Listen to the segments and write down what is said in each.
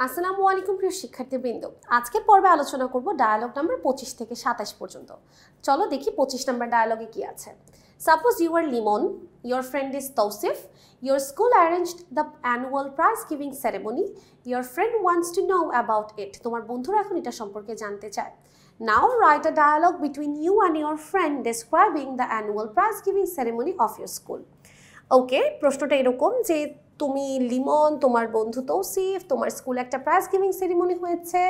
আসসালামু আলাইকুম প্রিয় শিক্ষার্থীবৃন্দ, আজকের পর্বে আলোচনা করব ডায়ালগ নাম্বার 25 থেকে 27 পর্যন্ত। চলো দেখি 25 নাম্বার ডায়ালগে কি আছে। Suppose you are Limon, your friend is Tausif, your school arranged the annual prize giving ceremony, your friend wants to know about it. তোমার বন্ধুরা এখন এটা সম্পর্কে জানতে চায়। Now write a dialogue between you and your friend describing the annual prize giving ceremony of your school. ওকে, প্রশ্নটা এরকম যে তুমি লিমন, তোমার বন্ধু তৌসিফ, তোমার স্কুলে একটা প্রাইজ গিভিং সেরিমনি হয়েছে,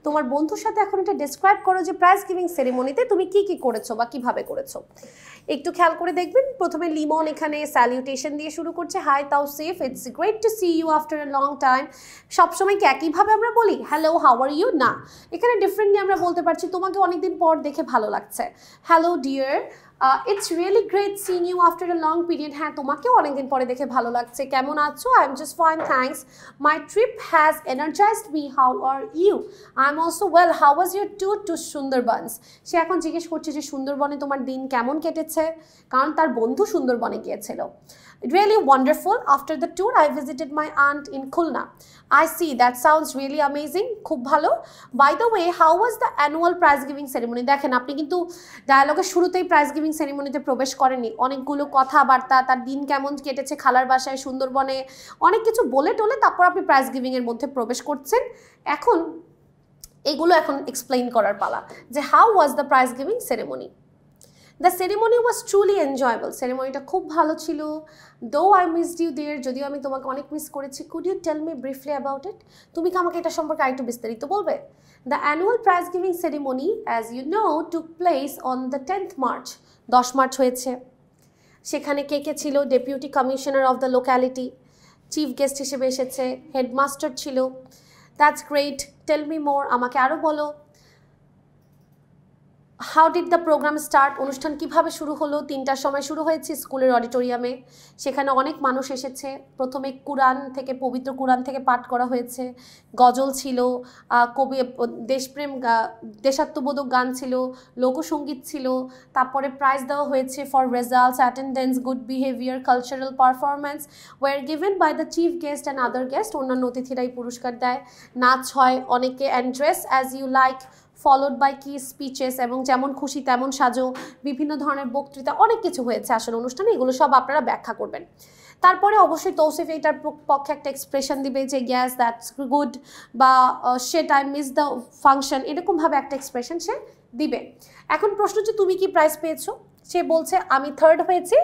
তোমার বন্ধুর সাথে এখন এটা ডেসক্রাইব করো যে প্রাইজ গিভিং সেরিমনিতে তুমি কি কি করেছো বা কিভাবে করেছো। একটু খেয়াল করে দেখবেন, প্রথমে লিমন এখানে স্যালিউটেশন দিয়ে শুরু করছে, hi Tausif, it's great to see you after a long time. সবসময় কি একইভাবে আমরা বলি হ্যালো হাউ আর ইউ? না, এখানে ডিফারেন্টলি আমরা বলতে পারছি তোমাকে অনেকদিন পর দেখে ভালো লাগছে, hello dear, it's really great seeing you after a long period. হ্যাঁ, তোমাকেও অনেকদিন পরে দেখে ভালো লাগছে, কেমন আছো? I am just fine thanks, my trip has energized me, how are you? I am also well, how was your tour to Sundarbans? সে এখন জিজ্ঞেস করছে যে সুন্দরবনে তোমার দিন কেমন কেটেছে, কারণ তার বন্ধু সুন্দরবনে গিয়েছিল। Really wonderful. After the tour, I visited my aunt in Khulna. I see. That sounds really amazing. খুব ভালো। By the way, how was the annual prize giving ceremony? দেখেন, আপনি কিন্তু ডায়ালগের শুরুতেই প্রাইজ গিভিং সেরিমনিতে প্রবেশ করেননি। অনেকগুলো কথাবার্তা, তার দিন কেমন কেটেছে খালার বাসায় সুন্দরবনে, অনেক কিছু বলে টলে তারপর আপনি প্রাইজ গিভিংয়ের মধ্যে প্রবেশ করছেন। এখন এগুলো এক্সপ্লেইন করার পালা যে how was the prize giving ceremony. The ceremony was truly enjoyable. সেরিমনিটা খুব ভালো ছিল। Though I missed you there, যদিও আমি তোমাকে অনেক মিস করেছি। Could you tell me briefly about it? তুমি কি আমাকে এটা সম্পর্কে আরেকটু বিস্তারিত বলবে? The annual prize giving ceremony as you know took place on the 10th March. 10 March হয়েছে। সেখানে কে কে ছিল? Deputy commissioner of the locality chief guest হিসেবে এসেছে, হেডমাস্টার ছিল। That's great, tell me more, আমাকে আরও বলো। How did the programme start? অনুষ্ঠান কিভাবে শুরু হলো? 3টার সময় শুরু হয়েছে স্কুলের অডিটোরিয়ামে। সেখানে অনেক মানুষ এসেছে। প্রথমে পবিত্র কুরআন থেকে পাঠ করা হয়েছে, গজল ছিল, কবি দেশপ্রেম দেশাত্মবোধক গান ছিল, লোকসঙ্গীত ছিল। তারপরে প্রাইজ দেওয়া হয়েছে for results, attendance, good behaviour, cultural performance were given by the chief guest and other guest. অন্যান্য অতিথিরাই পুরস্কার দেয়। নাচ হয় অনেকে, and dress as you like followed by কি স্পিচেস, এবং যেমন খুশি তেমন সাজো, বিভিন্ন ধরনের বক্তৃতা, অনেক কিছু হয়েছে আসলে অনুষ্ঠানে। এগুলো সব আপনারা ব্যাখ্যা করবেন। তারপরে অবশ্যই তৌসিফ এইটার পক্ষে একটা এক্সপ্রেশন দিবে যে ইয়েস দ্যাটস গুড, বা শেট আই মিস দ্য ফাংশন, এরকমভাবে একটা এক্সপ্রেশন সে দিবে। এখন প্রশ্ন হচ্ছে তুমি কি প্রাইজ পেয়েছো? সে বলছে আমি 3rd হয়েছি।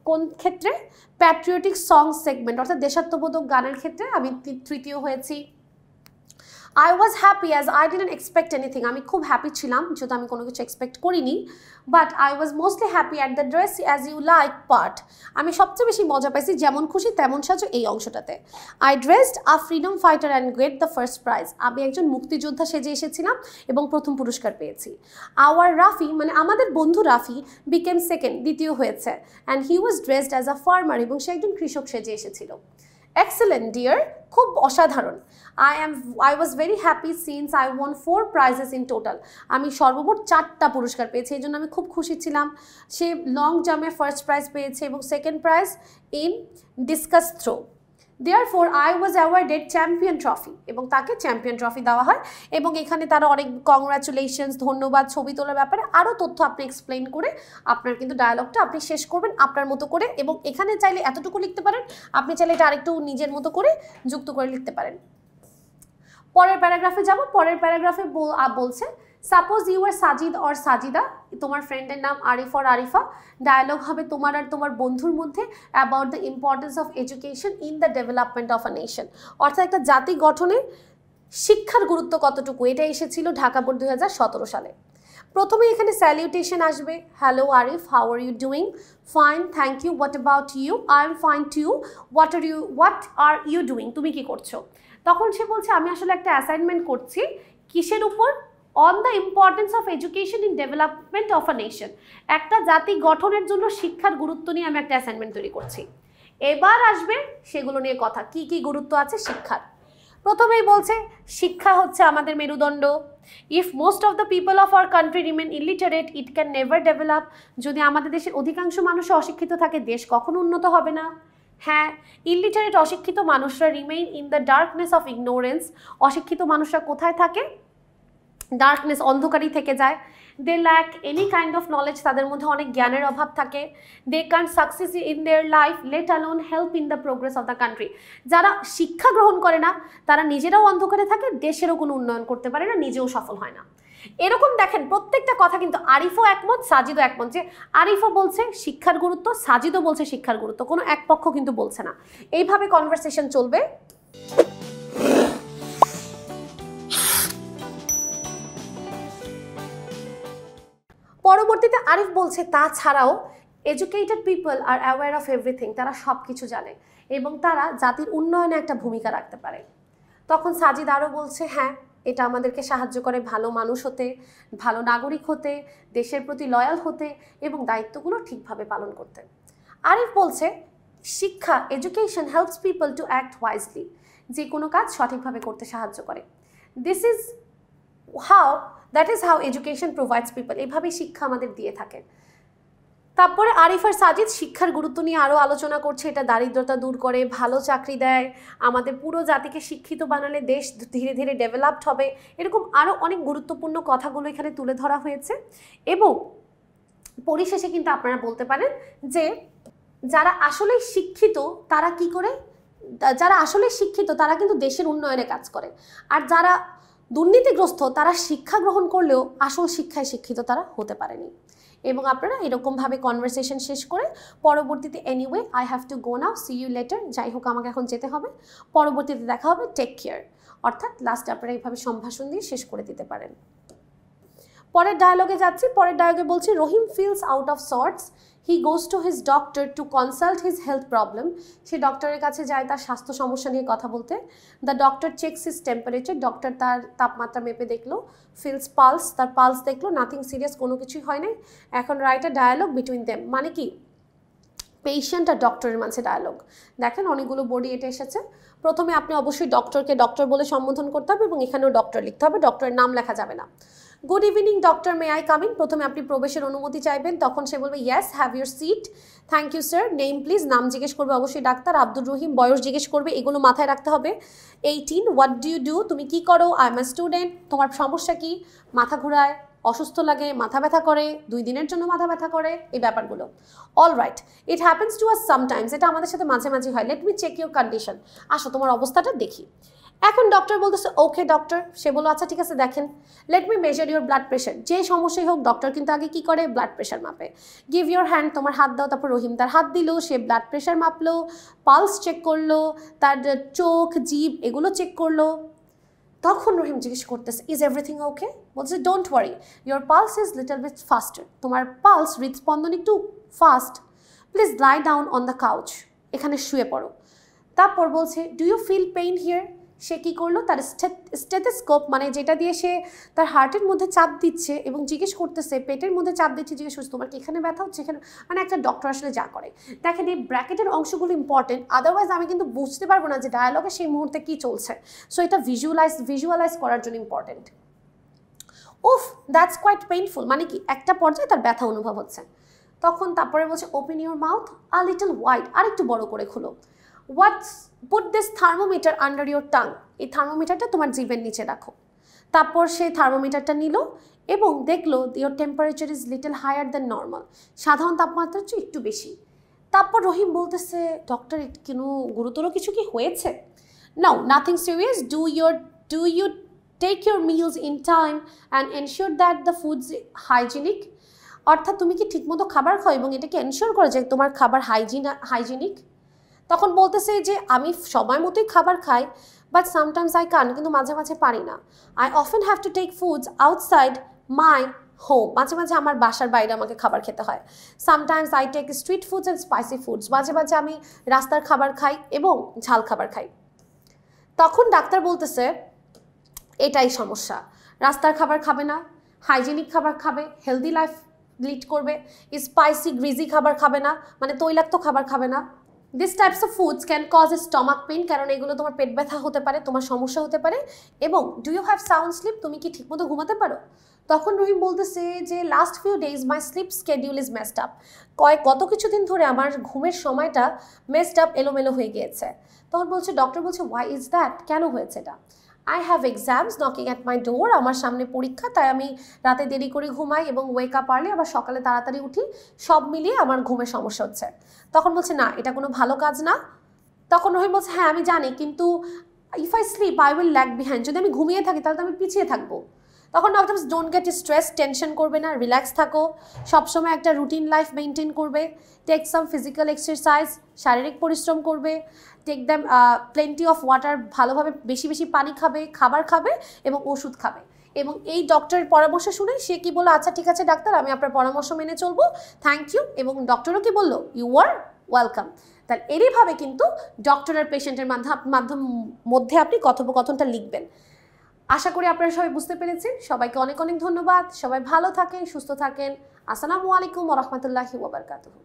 কোন ক্ষেত্রে? প্যাট্রিয়টিক সং সেগমেন্ট, অর্থাৎ দেশাত্মবোধক গানের ক্ষেত্রে আমি 3য় হয়েছি। I was happy as I didn't expect anything. আমি খুব হ্যাপি ছিলাম যেহেতু আমি কোনো কিছু এক্সপেক্ট করিনি। But I was mostly happy at the dress as you like part. আমি সবচেয়ে বেশি মজা পাইছি যেমন খুশি তেমন সাজো এই অংশটাতে। I dressed a freedom fighter and get the first prize. আমি একজন মুক্তিযোদ্ধা সেজে এসেছিলাম এবং প্রথম পুরস্কার পেয়েছি। Our রাফি, মানে আমাদের বন্ধু রাফি, became second, দ্বিতীয় হয়েছে। And he was dressed as a farmer, এবং সে একজন কৃষক সেজে এসেছিল। Excellent dear, খুব অসাধারণ। I was very happy since I won 4 prizes in total. আমি সর্বমোট 4টা পুরস্কার পেয়েছি, এই জন্য আমি খুব খুশি ছিলাম। সে লং জাম্পে ফার্স্ট প্রাইজ পেয়েছে এবং second prize in discus throw. Therefore I was awarded champion trophy, এবং তাকে চ্যাম্পিয়ন ট্রফি দেওয়া হয়। এবং এখানে তারা অনেক কংগ্রাচুলেশনস, ধন্যবাদ, ছবি তোলার ব্যাপারে আরও তথ্য আপনি এক্সপ্লেন করে আপনার কিন্তু ডায়ালগটা আপনি শেষ করবেন আপনার মতো করে। এবং এখানে চাইলে এতটুকু লিখতে পারেন, আপনি চাইলে এটা আরেকটু নিজের মতো করে যুক্ত করে লিখতে পারেন। পরের প্যারাগ্রাফে যাব। পরের প্যারাগ্রাফে বলছে suppose you are Sajid or Sajida, তোমার ফ্রেন্ডের নাম আরিফ অর আরিফা। ডায়ালগ হবে তোমার আর তোমার বন্ধুর মধ্যে about the importance of education in the development of a nation, অর্থাৎ একটা জাতি গঠনে শিক্ষার গুরুত্ব কতটুকু। এটা এসেছিল ঢাকা বোর্ড 2017 সালে। প্রথমে এখানে স্যালিউটেশন আসবে, hello Arif, how are you doing? Fine thank you, what about you? I am fine too. What are you doing? তুমি কি করছো? তখন সে বলছে আমি আসলে একটা অ্যাসাইনমেন্ট করছি। কিসের উপর? On the importance of education in development of a nation. একটা জাতি গঠনের জন্য শিক্ষার গুরুত্ব নিয়ে আমি একটা অ্যাসাইনমেন্ট তৈরি করছি। এবার আসবে সেগুলো নিয়ে কথা, কি কি গুরুত্ব আছে শিক্ষার। প্রথমেই বলছে শিক্ষা হচ্ছে আমাদের মেরুদণ্ড। If most of the people of our country remain illiterate it can never develop. যদি আমাদের দেশের অধিকাংশ মানুষ অশিক্ষিত থাকে দেশ কখনো উন্নত হবে না। হ্যাঁ, ইলিটারেট অশিক্ষিত মানুষরা remain in the darkness of ignorance. অশিক্ষিত মানুষরা কোথায় থাকে? ডার্কনেস, অন্ধকারই থেকে যায়। They lack any kind of knowledge, তাদের মধ্যে অনেক জ্ঞানের অভাব থাকে। They can success in their life, let alone help in the progress of the country. যারা শিক্ষা গ্রহণ করে না তারা নিজেরাও অন্ধকারে থাকে, দেশেরও কোনো উন্নয়ন করতে পারে না, নিজেও সফল হয় না। এরকম দেখেন প্রত্যেকটা কথা কিন্তু আরিফও একমত, সাজিদও একমত। যে আরিফও বলছে শিক্ষার গুরুত্ব, সাজিদও বলছে শিক্ষার গুরুত্ব, কোনো এক পক্ষ কিন্তু বলছে না। এইভাবে কনভারসেশন চলবে। পরবর্তীতে আরিফ বলছে তাছাড়াও educated people are aware of everything, তারা সব কিছু জানে এবং তারা জাতির উন্নয়নে একটা ভূমিকা রাখতে পারে। তখন সাজিদ আরও বলছে হ্যাঁ, এটা আমাদেরকে সাহায্য করে ভালো মানুষ হতে, ভালো নাগরিক হতে, দেশের প্রতি লয়াল হতে এবং দায়িত্বগুলো ঠিকভাবে পালন করতে। আরিফ বলছে শিক্ষা, education helps people to act wisely, যে কোনো কাজ সঠিকভাবে করতে সাহায্য করে। This is how, that is how education provides people, এভাবেই শিক্ষা আমাদের দিয়ে থাকে। তারপরে আরিফ আর সাজিদ শিক্ষার গুরুত্ব নিয়ে আরও আলোচনা করছে। এটা দারিদ্রতা দূর করে, ভালো চাকরি দেয়, আমাদের পুরো জাতিকে শিক্ষিত বানালে দেশ ধীরে ধীরে ডেভেলপড হবে। এরকম আরও অনেক গুরুত্বপূর্ণ কথাগুলো এখানে তুলে ধরা হয়েছে। এবং পরিশেষে কিন্তু আপনারা বলতে পারেন যে যারা আসলে শিক্ষিত তারা কি করে, যারা আসলে শিক্ষিত তারা কিন্তু দেশের উন্নয়নে কাজ করে, আর যারা দুর্নীতিগ্রস্ত তারা শিক্ষা গ্রহণ করলেও আসল শিক্ষায় শিক্ষিত তারা হতে পারেনি। এবং আপনারা এরকমভাবে কনভারসেশন শেষ করে পরবর্তীতে anyway I have to go now, see you later, যাই হোক আমাকে এখন যেতে হবে, পরবর্তীতে দেখা হবে, টেক কেয়ার, অর্থাৎ লাস্টে আপনারা এইভাবে সম্ভাষণ দিয়ে শেষ করে দিতে পারেন। পরের ডায়ালগে যাচ্ছি। পরের ডায়ালগে বলছি Rahim feels out of sorts, he goes to his doctor to consult his health problem. সে ডক্টরের কাছে যায় তার স্বাস্থ্য সমস্যা নিয়ে কথা বলতে। The doctor checks his temperature, doctor তার তাপমাত্রা মেপে দেখলো। ফিলস পালস, তার পালস দেখলো, নাথিং সিরিয়াস, কোনো কিছুই হয় নাই। এখন write a dialogue between them, মানে কি পেশেন্ট আর ডক্টরের মাঝে ডায়ালগ। দেখেন অনেকগুলো বডি এটা এসেছে। প্রথমে আপনি অবশ্যই ডক্টরকে ডক্টর বলে সম্বোধন করতে হবে এবং এখানেও ডক্টর লিখতে হবে, ডক্টরের নাম লেখা যাবে না। Good evening doctor, may I come in? প্রথমে আপনি প্রবেশের অনুমতি চাইবেন, তখন সে বলবে yes, have your seat, thank you sir, name please, নাম জিজ্ঞেস করবে অবশ্যই ডাক্তার, আব্দুর রহিম, বয়স জিজ্ঞেস করবে, এগুলো মাথায় রাখতে হবে। 18, হোয়াট ডু ইউ ডু, তুমি কি করো, আই এম আ স্টুডেন্ট, তোমার সমস্যা কি, মাথা ঘোরায়, অসুস্থ লাগে, মাথা ব্যথা করে, 2 দিনের জন্য মাথা ব্যথা করে, এই ব্যাপারগুলো। All right, it happens to us sometimes, এটা আমাদের সাথে মাঝে মাঝে হয়, let me check your condition, আসো তোমার অবস্থাটা দেখি। এখন ডক্টর বলতেছে ওকে ডক্টর, সে বললো আচ্ছা ঠিক আছে দেখেন, let me measure your blood pressure, যে সমস্যাই হোক ডক্টর কিন্তু আগে কি করে, ব্লাড প্রেশার মাপে। গিভ ইউর হ্যান্ড, তোমার হাত দাও, তারপর রহিম তার হাত দিল, সে ব্লাড প্রেশার মাপলো, পালস চেক করলো, তার চোখ জিভ এগুলো চেক করলো। তখন রহিম জিজ্ঞেস করতেছে ইজ এভরিথিং ওকে, বলছে don't worry, your pulse is little bit faster, তোমার পালস হৃদস্পন্দন একটু fast, please lie down on the couch, এখানে শুয়ে পড়ো। তারপর বলছে do you feel pain here, সে কী করলো, তার স্টেথোস্কোপ মানে যেটা দিয়ে সে তার হার্টের মধ্যে চাপ দিচ্ছে এবং জিজ্ঞেস করতেছে, পেটের মধ্যে চাপ দিচ্ছে, জিজ্ঞেস করছে তোমার কি এখানে ব্যথা হচ্ছে, এখানে, মানে একটা ডক্টর আসলে যা করে। দেখেন এই ব্র্যাকেটের অংশগুলো ইম্পর্টেন্ট, আদারওয়াইজ আমি কিন্তু বুঝতে পারবো না যে ডায়ালগে সেই মুহূর্তে কী চলছে। সো এটা ভিজুয়ালাইজ করার জন্য ইম্পর্টেন্ট। উফ দ্যাটস কোয়াইট পেইনফুল, মানে কি একটা পর্যায়ে তার ব্যথা অনুভব হচ্ছে। তখন তারপরে বলছে open your mouth a little wide, আরেকটু বড় করে খুলো। Put this thermometer under your tongue, এই থার্মোমিটারটা তোমার জিভের নিচে রাখো। তারপর সে থার্মোমিটারটা নিল এবং দেখলো your temperature is little higher than normal, সাধারণ তাপমাত্রার চেয়ে একটু বেশি। তারপর রহিম বলতেছে ডক্টর কোনো গুরুতর কিছু কি হয়েছে? Now nothing serious, do you take your meals in time and ensure that the food's hygienic, অর্থাৎ তুমি কি ঠিকমতো খাবার খাও এবং এটাকে এনশিওর করো যে তোমার খাবার হাইজিনিক। তখন বলতেছে যে আমি সময় মতোই খাবার খাই, বাট সামটাইমস আই কান, কিন্তু মাঝে মাঝে পারি না। I often have to take foods outside my home, মাঝে মাঝে আমার বাসার বাইরে আমাকে খাবার খেতে হয়। Sometimes I take street foods and spicy foods, মাঝে মাঝে আমি রাস্তার খাবার খাই এবং ঝাল খাবার খাই। তখন ডাক্তার বলতেছে এটাই সমস্যা, রাস্তার খাবার খাবে না, হাইজিনিক খাবার খাবে, হেলদি লাইফ লিড করবে, স্পাইসি গ্রিজি খাবার খাবে না, মানে তৈলাক্ত খাবার খাবে না, this types of foods can cause stomach pain, কারণ এগুলো তোমার পেট ব্যথা হতে পারে, তোমার সমস্যা হতে পারে। এবং do you have sound sleep, তুমি কি ঠিকমতো ঘুমাতে পারো? তখন রহিম বলতেছে যে last few days my sleep schedule is messed up, গত কিছুদিন ধরে আমার ঘুমের সময়টা মেসড আপ, এলোমেলো হয়ে গিয়েছে। তখন বলছে, ডক্টর বলছে হোয়াই ইজ দ্যাট, কেন হয়েছে এটা? I have exams knocking at my door, আমার সামনে পরীক্ষা, তাই আমি রাতে দেরি করে ঘুমাই এবং ওয়েক আপ আর্লি, আবার সকালে তাড়াতাড়ি উঠি, সব মিলিয়ে আমার ঘুমের সমস্যা হচ্ছে। তখন বলছে না, এটা কোনো ভালো কাজ না। তখন রহিম বলছে হ্যাঁ আমি জানি, কিন্তু if I sleep I will lag behind, যদি আমি ঘুমিয়ে থাকি তাহলে তো আমি পিছিয়ে থাকবো। তখন doctor don't get stress, tension করবে না, রিল্যাক্স থাকো, সবসময় একটা রুটিন লাইফ মেনটেন করবে, টেক সাম ফিজিক্যাল এক্সারসাইজ, শারীরিক পরিশ্রম করবে, take them plenty of water, ভালোভাবে বেশি বেশি পানি খাবে, খাবার খাবে এবং ওষুধ খাবে। এবং এই ডক্টরের পরামর্শ শুনে সে কি বললো, আচ্ছা ঠিক আছে ডাক্তার, আমি আপনার পরামর্শ মেনে চলবো, থ্যাংক ইউ। এবং ডক্টরও কি বললো, ইউ আর ওয়েলকাম। তাহলে এরইভাবে কিন্তু ডক্টর আর পেশেন্টের মধ্যে আপনি কথোপকথনটা লিখবেন। আশা করি আপনারা সবাই বুঝতে পেরেছেন। সবাইকে অনেক অনেক ধন্যবাদ। সবাই ভালো থাকেন, সুস্থ থাকেন। আসসালামু আলাইকুম ওয়া রাহমাতুল্লাহি ওয়া বারাকাতুহু।